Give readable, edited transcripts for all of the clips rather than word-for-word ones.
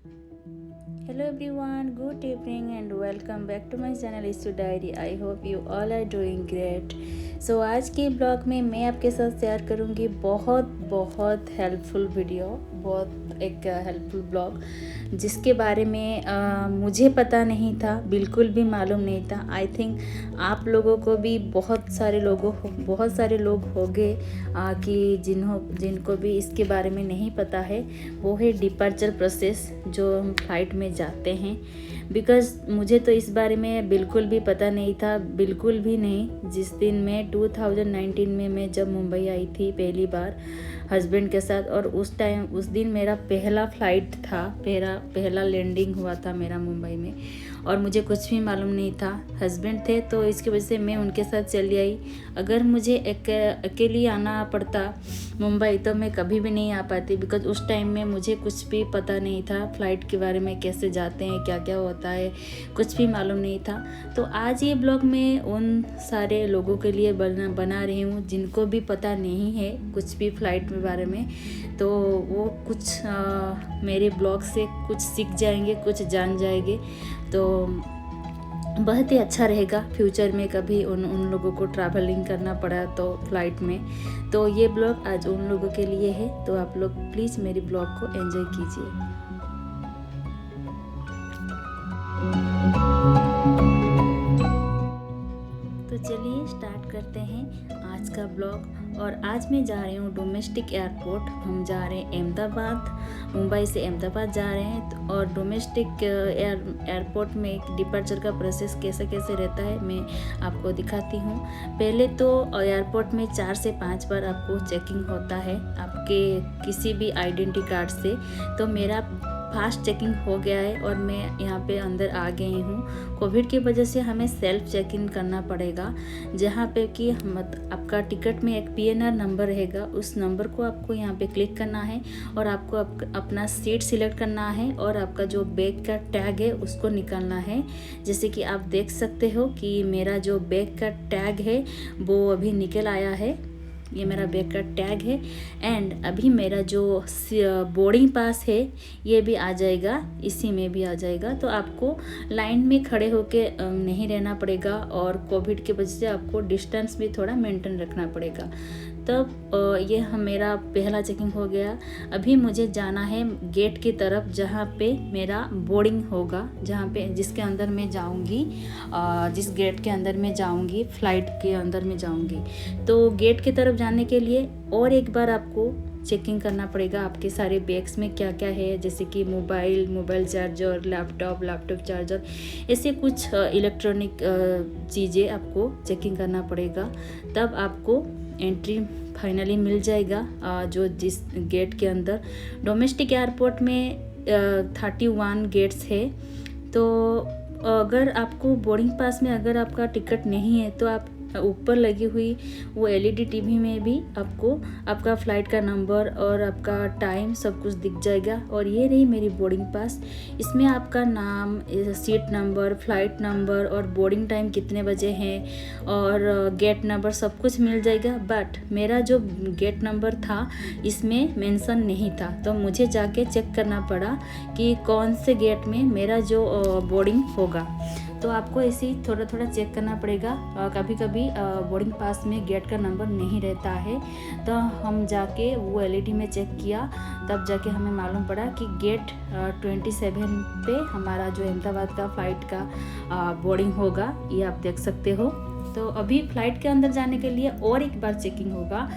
Hello everyone, good evening and welcome back to my channel Issue Diary. I hope you all are doing great. So आज के blog में मैं आपके साथ share करूँगी बहुत हेल्पफुल वीडियो, बहुत एक हेल्पफुल ब्लॉग जिसके बारे में मुझे पता नहीं था, बिल्कुल भी मालूम नहीं था। आई थिंक आप लोगों को भी बहुत सारे लोग होंगे कि जिनको भी इसके बारे में नहीं पता है। वो है डिपार्चर प्रोसेस, जो हम फ्लाइट में जाते हैं। बिकॉज़ मुझे तो इस बारे में बिल्कुल भी पता नहीं था, बिल्कुल भी नहीं। जिस दिन मैं 2019 में मैं जब मुंबई आई थी पहली बार हस्बैंड के साथ, और उस दिन मेरा पहला फ़्लाइट था, पहला लैंडिंग हुआ था मेरा मुंबई में, और मुझे कुछ भी मालूम नहीं था। हस्बैंड थे तो इसकी वजह से मैं उनके साथ चली आई। अगर मुझे अकेली आना पड़ता मुंबई तो मैं कभी भी नहीं आ पाती, बिकॉज उस टाइम में मुझे कुछ भी पता नहीं था फ़्लाइट के बारे में, कैसे जाते हैं, क्या क्या होता है, कुछ भी मालूम नहीं था। तो आज ये ब्लॉग मैं उन सारे लोगों के लिए बना रही हूँ जिनको भी पता नहीं है कुछ भी फ़्लाइट के बारे में। तो वो कुछ मेरे ब्लॉग से कुछ सीख जाएंगे, कुछ जान जाएंगे। तो बहुत ही अच्छा रहेगा फ्यूचर में कभी उन लोगों को ट्रैवलिंग करना पड़ा तो फ़्लाइट में। तो ये ब्लॉग आज उन लोगों के लिए है, तो आप लोग प्लीज़ मेरी ब्लॉग को एंजॉय कीजिए। तो चलिए स्टार्ट करते हैं आज का ब्लॉग। और आज मैं जा रही हूँ डोमेस्टिक एयरपोर्ट। हम जा रहे हैं अहमदाबाद, मुंबई से अहमदाबाद जा रहे हैं। और डोमेस्टिक एयरपोर्ट में एक डिपार्चर का प्रोसेस कैसे रहता है मैं आपको दिखाती हूँ। पहले तो एयरपोर्ट में 4 से 5 बार आपको चेकिंग होता है आपके किसी भी आइडेंटिटी कार्ड से। तो मेरा फास्ट चेकिंग हो गया है और मैं यहाँ पे अंदर आ गई हूँ। कोविड की वजह से हमें सेल्फ चेक इन करना पड़ेगा, जहाँ पे कि आपका टिकट में एक PNR नंबर रहेगा। उस नंबर को आपको यहाँ पे क्लिक करना है और आपको अपना सीट सिलेक्ट करना है और आपका जो बैग का टैग है उसको निकालना है। जैसे कि आप देख सकते हो कि मेरा जो बैग का टैग है वो अभी निकल आया है। ये मेरा बैग का टैग है। एंड अभी मेरा जो बोर्डिंग पास है ये भी आ जाएगा, इसी में भी आ जाएगा। तो आपको लाइन में खड़े होके नहीं रहना पड़ेगा, और कोविड की वजह से आपको डिस्टेंस भी थोड़ा मेंटेन रखना पड़ेगा। तब ये मेरा पहला चेकिंग हो गया। अभी मुझे जाना है गेट की तरफ, जहाँ पे मेरा बोर्डिंग होगा, जहाँ पे जिसके अंदर मैं जाऊँगी, जिस गेट के अंदर मैं जाऊँगी, फ़्लाइट के अंदर मैं जाऊँगी। तो गेट की तरफ जाने के लिए और एक बार आपको चेकिंग करना पड़ेगा आपके सारे बैग्स में क्या क्या है, जैसे कि मोबाइल चार्जर, लैपटॉप चार्जर, ऐसे कुछ इलेक्ट्रॉनिक चीज़ें आपको चेकिंग करना पड़ेगा। तब आपको एंट्री फाइनली मिल जाएगा जो जिस गेट के अंदर। डोमेस्टिक एयरपोर्ट में 31 गेट्स है। तो अगर आपको बोर्डिंग पास में अगर आपका टिकट नहीं है तो आप ऊपर लगी हुई वो LED TV में भी आपको आपका फ़्लाइट का नंबर और आपका टाइम सब कुछ दिख जाएगा। और ये रही मेरी बोर्डिंग पास। इसमें आपका नाम, सीट नंबर, फ़्लाइट नंबर और बोर्डिंग टाइम कितने बजे हैं और गेट नंबर सब कुछ मिल जाएगा। बट मेरा जो गेट नंबर था इसमें मेंशन नहीं था, तो मुझे जाके चेक करना पड़ा कि कौन से गेट में मेरा जो बोर्डिंग होगा। तो आपको ऐसे ही थोड़ा चेक करना पड़ेगा। कभी कभी बोर्डिंग पास में गेट का नंबर नहीं रहता है, तो हम जाके वो LED में चेक किया, तब जाके हमें मालूम पड़ा कि गेट 27 पे हमारा जो अहमदाबाद का फ़्लाइट का बोर्डिंग होगा। ये आप देख सकते हो। तो अभी फ़्लाइट के अंदर जाने के लिए और एक बार चेकिंग होगा,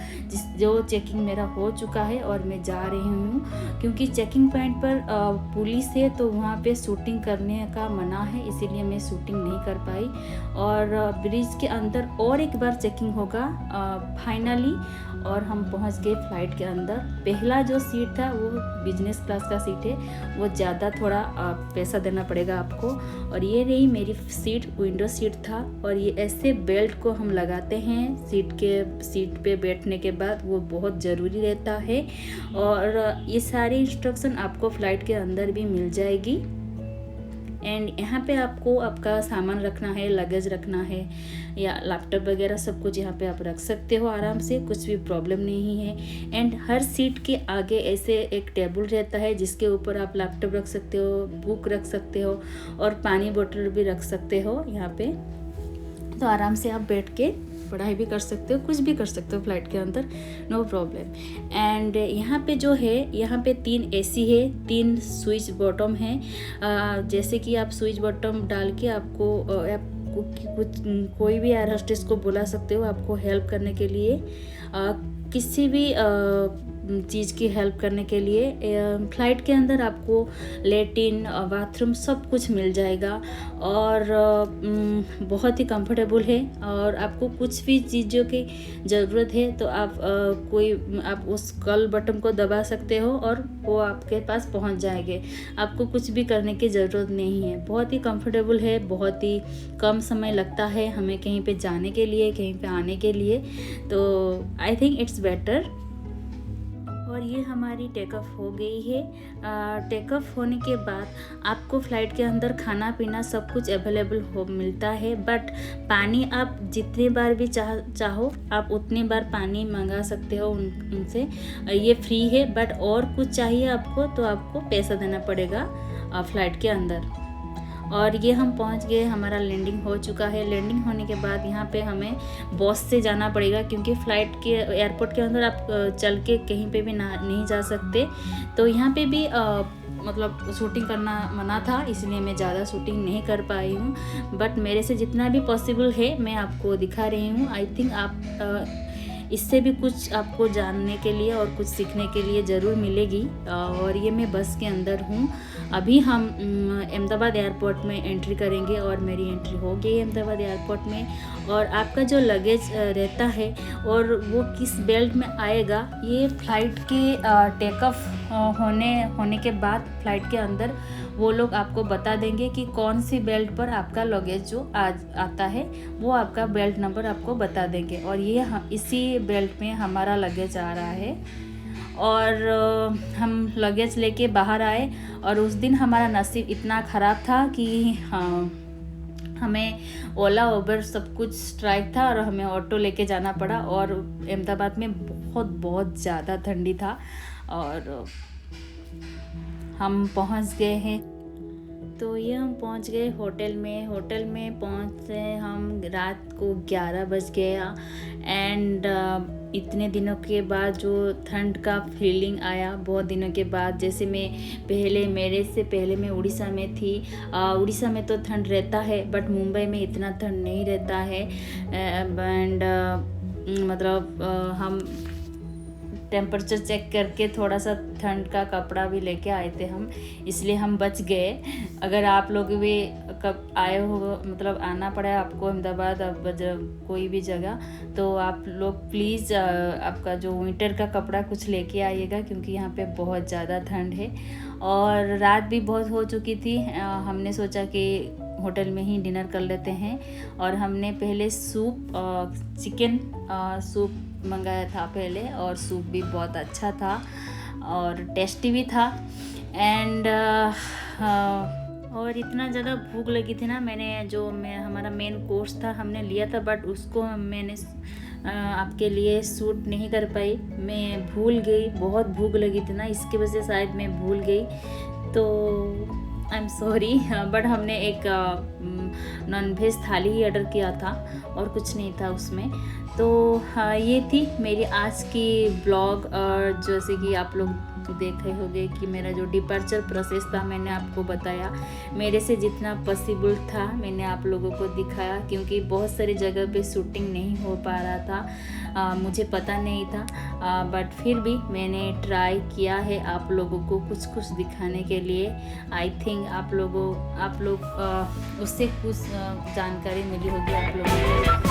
जो चेकिंग मेरा हो चुका है और मैं जा रही हूँ। क्योंकि चेकिंग पॉइंट पर पुलिस है तो वहाँ पे शूटिंग करने का मना है, इसीलिए मैं शूटिंग नहीं कर पाई। और ब्रिज के अंदर और एक बार चेकिंग होगा फाइनली, और हम पहुँच गए फ़्लाइट के अंदर। पहला जो सीट था वो बिजनेस क्लास का सीट है, वो ज़्यादा थोड़ा पैसा देना पड़ेगा आपको। और ये रही मेरी सीट, विंडो सीट था। और ये ऐसे बेल्ट को हम लगाते हैं सीट पे बैठने के बाद, वो बहुत ज़रूरी रहता है। और ये सारी इंस्ट्रक्शन आपको फ़्लाइट के अंदर भी मिल जाएगी। एंड यहाँ पे आपको आपका सामान रखना है, लगेज रखना है या लैपटॉप वगैरह सब कुछ यहाँ पे आप रख सकते हो आराम से, कुछ भी प्रॉब्लम नहीं है। एंड हर सीट के आगे ऐसे एक टेबल रहता है जिसके ऊपर आप लैपटॉप रख सकते हो, बुक रख सकते हो और पानी बोतल भी रख सकते हो यहाँ पे। तो आराम से आप बैठ के पढ़ाई भी कर सकते हो, कुछ भी कर सकते हो फ्लाइट के अंदर, नो प्रॉब्लम। एंड यहाँ पे जो है, यहाँ पे 3 एसी है, 3 स्विच बॉटम है। जैसे कि आप स्विच बॉटम डाल के आपको कुछ कोई भी एयर होस्टेस को बुला सकते हो आपको हेल्प करने के लिए, किसी भी चीज़ की हेल्प करने के लिए। फ़्लाइट के अंदर आपको लेटिन, बाथरूम सब कुछ मिल जाएगा और बहुत ही कंफर्टेबल है। और आपको कुछ भी चीज़ों की ज़रूरत है तो आप उस कॉल बटन को दबा सकते हो और वो आपके पास पहुंच जाएंगे। आपको कुछ भी करने की ज़रूरत नहीं है। बहुत ही कंफर्टेबल है, बहुत ही कम समय लगता है हमें कहीं पे जाने के लिए, कहीं पे आने के लिए। तो आई थिंक इट्स बेटर। और ये हमारी टेक ऑफ हो गई है। टेक ऑफ होने के बाद आपको फ़्लाइट के अंदर खाना पीना सब कुछ अवेलेबल मिलता है, बट पानी आप जितनी बार भी चाहो आप उतनी बार पानी मंगा सकते हो उनसे, ये फ्री है। बट और कुछ चाहिए आपको तो आपको पैसा देना पड़ेगा फ़्लाइट के अंदर। और ये हम पहुंच गए, हमारा लैंडिंग हो चुका है। लैंडिंग होने के बाद यहाँ पे हमें बस से जाना पड़ेगा क्योंकि फ़्लाइट के एयरपोर्ट के अंदर आप चल के कहीं पे भी नहीं जा सकते। तो यहाँ पे भी मतलब शूटिंग करना मना था, इसलिए मैं ज़्यादा शूटिंग नहीं कर पाई हूँ। बट मेरे से जितना भी पॉसिबल है मैं आपको दिखा रही हूँ। आई थिंक आप इससे भी कुछ आपको जानने के लिए और कुछ सीखने के लिए ज़रूर मिलेगी। और ये मैं बस के अंदर हूँ। अभी हम अहमदाबाद एयरपोर्ट में एंट्री करेंगे और मेरी एंट्री हो गई है अहमदाबाद एयरपोर्ट में। और आपका जो लगेज रहता है और वो किस बेल्ट में आएगा, ये फ़्लाइट के टेक ऑफ होने के बाद फ़्लाइट के अंदर वो लोग आपको बता देंगे कि कौन सी बेल्ट पर आपका लगेज जो आता है वो आपका बेल्ट नंबर आपको बता देंगे। और ये इसी बेल्ट में हमारा लगेज आ रहा है। और हम लगेज लेके बाहर आए और उस दिन हमारा नसीब इतना ख़राब था कि हमें ओला उबर सब कुछ स्ट्राइक था और हमें ऑटो लेके जाना पड़ा। और अहमदाबाद में बहुत ज़्यादा ठंडी था और हम पहुंच गए हैं। तो ये हम पहुंच गए होटल में पहुंचे हम रात को 11 बज गया। एंड इतने दिनों के बाद जो ठंड का फीलिंग आया, बहुत दिनों के बाद। जैसे मेरे से पहले मैं उड़ीसा में थी। उड़ीसा में तो ठंड रहता है बट मुंबई में इतना ठंड नहीं रहता है। एंड मतलब हम टेम्परेचर चेक करके थोड़ा सा ठंड का कपड़ा भी लेके आए थे हम, इसलिए हम बच गए। अगर आप लोग भी कब आए हो, मतलब आना पड़ा आपको अहमदाबाद कोई भी जगह, तो आप लोग प्लीज़ आपका जो विंटर का कपड़ा कुछ लेके आइएगा क्योंकि यहाँ पे बहुत ज़्यादा ठंड है। और रात भी बहुत हो चुकी थी। हमने सोचा कि होटल में ही डिनर कर लेते हैं। और हमने पहले चिकन सूप मंगाया था पहले, और सूप भी बहुत अच्छा था और टेस्टी भी था। एंड और इतना ज़्यादा भूख लगी थी ना, हमारा मेन कोर्स था हमने लिया था बट उसको मैंने आपके लिए शूट नहीं कर पाई। मैं भूल गई, बहुत भूख लगी थी ना, इसकी वजह से शायद मैं भूल गई। तो आई एम सॉरी। बट हमने एक नॉन वेज थाली ही ऑर्डर किया था और कुछ नहीं था उसमें। तो ये थी मेरी आज की ब्लॉग। और जैसे कि आप लोग देख रहे होंगे कि मेरा जो डिपार्चर प्रोसेस था मैंने आपको बताया, मेरे से जितना पॉसिबल था मैंने आप लोगों को दिखाया क्योंकि बहुत सारी जगह पे शूटिंग नहीं हो पा रहा था। मुझे पता नहीं था बट फिर भी मैंने ट्राई किया है आप लोगों को कुछ दिखाने के लिए। आई थिंक आप लोग उससे कुछ जानकारी मिली होगी आप लोगों को।